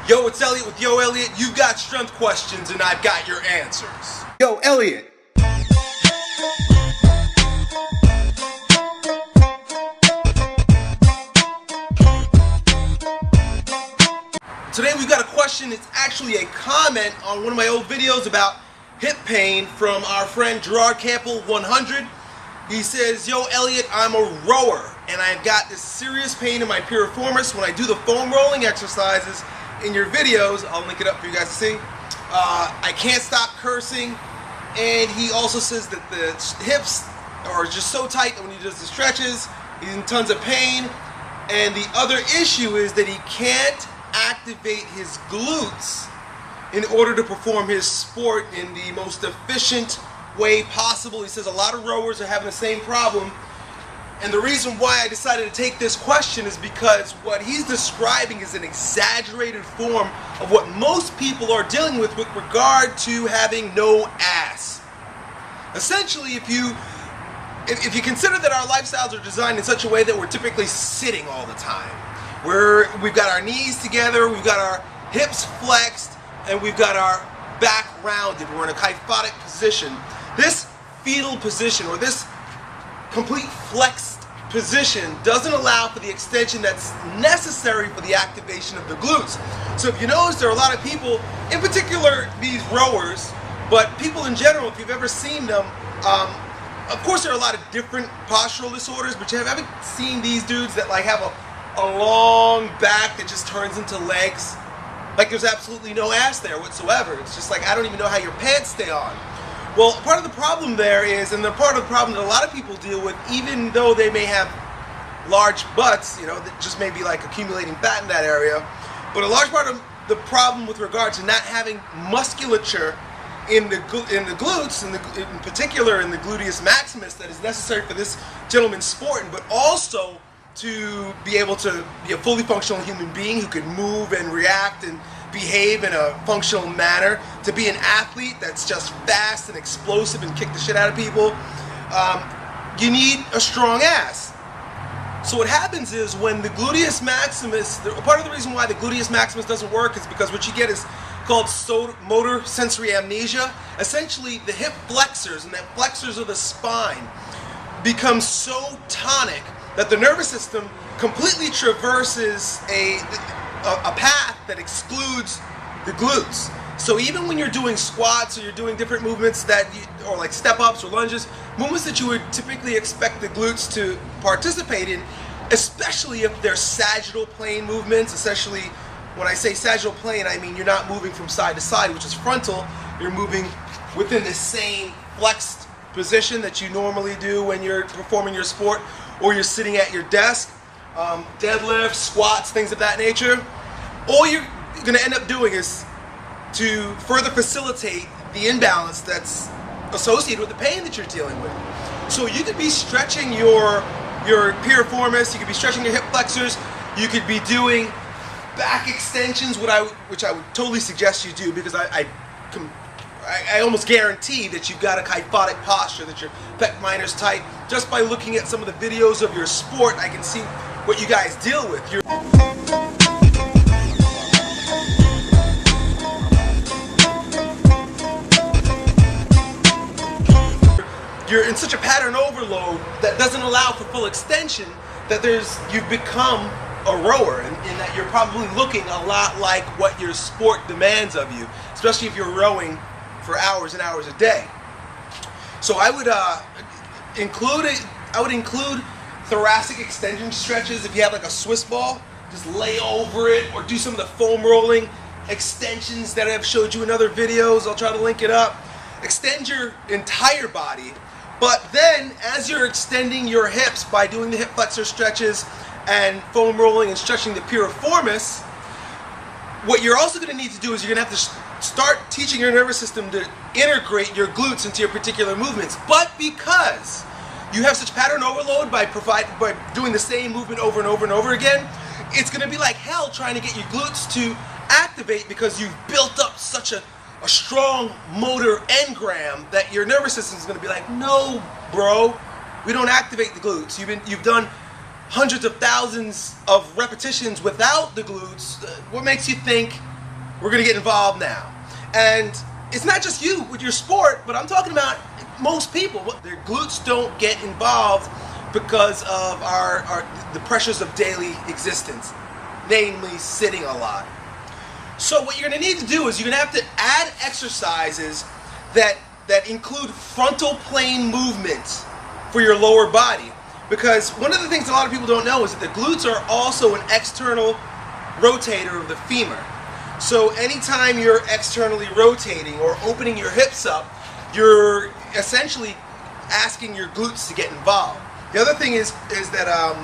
Yo, it's Elliot with Yo Elliot. You've got strength questions and I've got your answers. Yo, Elliot. Today we've got a question. It's actually a comment on one of my old videos about hip pain from our friend Gerard Campbell 100. He says, yo Elliot, I'm a rower and I've got this serious pain in my piriformis when I do the foam rolling exercises in your videos. I'll link it up for you guys to see. I can't stop cursing, and he also says that the hips are just so tight that when he does the stretches, he's in tons of pain. And the other issue is that he can't activate his glutes in order to perform his sport in the most efficient way possible. He says a lot of rowers are having the same problem. And the reason why I decided to take this question is because what he's describing is an exaggerated form of what most people are dealing with regard to having no ass. Essentially, if you consider that our lifestyles are designed in such a way that we're typically sitting all the time, we've got our knees together, we've got our hips flexed, and we've got our back rounded. We're in a kyphotic position. This fetal position, or this complete flexed position, doesn't allow for the extension that's necessary for the activation of the glutes. So if you notice, there are a lot of people, in particular these rowers, but people in general, if you've ever seen them, of course there are a lot of different postural disorders, but you haven't seen these dudes that like have a long back that just turns into legs. Like there's absolutely no ass there whatsoever. It's just like, I don't even know how your pants stay on. Well, part of the problem there is, and the part of the problem that a lot of people deal with, even though they may have large butts, you know, that just may be like accumulating fat in that area, but a large part of the problem with regard to not having musculature in the glutes, in particular in the gluteus maximus, that is necessary for this gentleman's sport, but also to be able to be a fully functional human being who can move and react and behave in a functional manner, to be an athlete that's just fast and explosive and kick the shit out of people, you need a strong ass. So what happens is when the gluteus maximus, part of the reason why the gluteus maximus doesn't work is because what you get is called motor sensory amnesia. Essentially the hip flexors and the flexors of the spine become so tonic that the nervous system completely traverses a path that excludes the glutes. So even when you're doing squats or you're doing different movements or like step-ups or lunges, movements that you would typically expect the glutes to participate in, especially if they're sagittal plane movements. Essentially, when I say sagittal plane, I mean you're not moving from side to side, which is frontal. You're moving within the same flexed position that you normally do when you're performing your sport, or you're sitting at your desk, deadlifts, squats, things of that nature. All you're going to end up doing is to further facilitate the imbalance that's associated with the pain that you're dealing with. So you could be stretching your piriformis, you could be stretching your hip flexors, you could be doing back extensions, which I would totally suggest you do, because I almost guarantee that you've got a kyphotic posture, that your pec minor's tight. Just by looking at some of the videos of your sport, I can see what you guys deal with. You're in such a pattern overload that doesn't allow for full extension that you've become a rower, in that you're probably looking a lot like what your sport demands of you, especially if you're rowing for hours and hours a day. So I would include thoracic extension stretches. If you have like a Swiss ball, just lay over it, or do some of the foam rolling extensions that I've showed you in other videos. I'll try to link it up. Extend your entire body, but then as you're extending your hips by doing the hip flexor stretches and foam rolling and stretching the piriformis, what you're also going to need to do is you're going to have to start teaching your nervous system to integrate your glutes into your particular movements. But because you have such pattern overload by doing the same movement over and over and over again, it's going to be like hell trying to get your glutes to activate, because you've built up such a strong motor engram that your nervous system is going to be like, no, bro, we don't activate the glutes. You've done hundreds of thousands of repetitions without the glutes. What makes you think we're going to get involved now. And it's not just you with your sport, but I'm talking about most people. Their glutes don't get involved because of the pressures of daily existence, namely sitting a lot. So what you're going to need to do is you're going to have to add exercises that include frontal plane movements for your lower body. Because one of the things a lot of people don't know is that the glutes are also an external rotator of the femur. So anytime you're externally rotating or opening your hips up, you're essentially asking your glutes to get involved. The other thing is that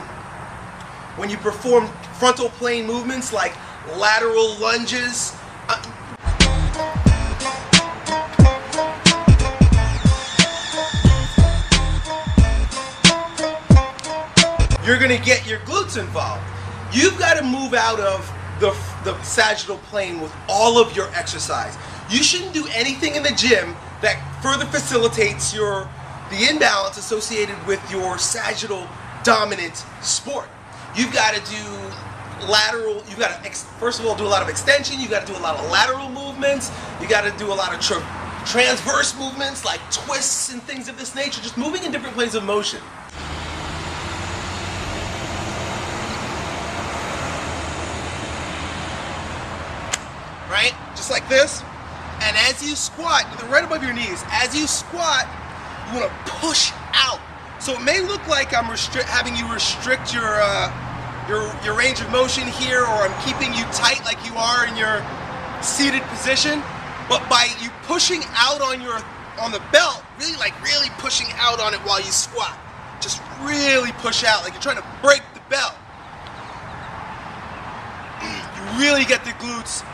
when you perform frontal plane movements like lateral lunges, you're going to get your glutes involved. You've got to move out of the sagittal plane with all of your exercise. You shouldn't do anything in the gym that further facilitates the imbalance associated with your sagittal dominant sport. You've got to do lateral, you've got to first of all do a lot of extension, you've got to do a lot of lateral movements, you got to do a lot of transverse movements like twists and things of this nature, just moving in different planes of motion. Right? Just like this. And as you squat, right above your knees, as you squat, you want to push out. So it may look like I'm having you restrict your range of motion here, or I'm keeping you tight like you are in your seated position. But by you pushing out on the belt, really pushing out on it while you squat, just really push out like you're trying to break the belt. Really get the glutes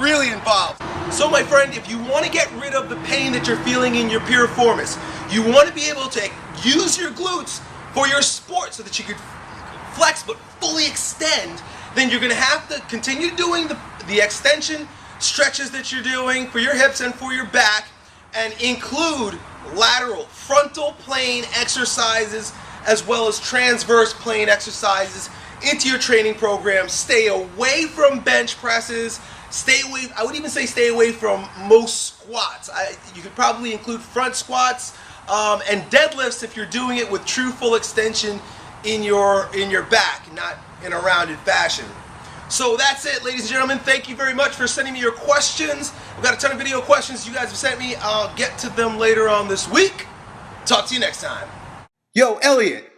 really involved. So my friend, if you want to get rid of the pain that you're feeling in your piriformis, you want to be able to use your glutes for your sport so that you could flex but fully extend, then you're going to have to continue doing the extension stretches that you're doing for your hips and for your back, and include lateral frontal plane exercises as well as transverse plane exercises into your training program. Stay away from bench presses. Stay away, I would even say stay away from most squats. You could probably include front squats and deadlifts if you're doing it with true full extension in your back, not in a rounded fashion. So that's it, ladies and gentlemen. Thank you very much for sending me your questions. I've got a ton of video questions you guys have sent me. I'll get to them later on this week. Talk to you next time. Yo, Elliot.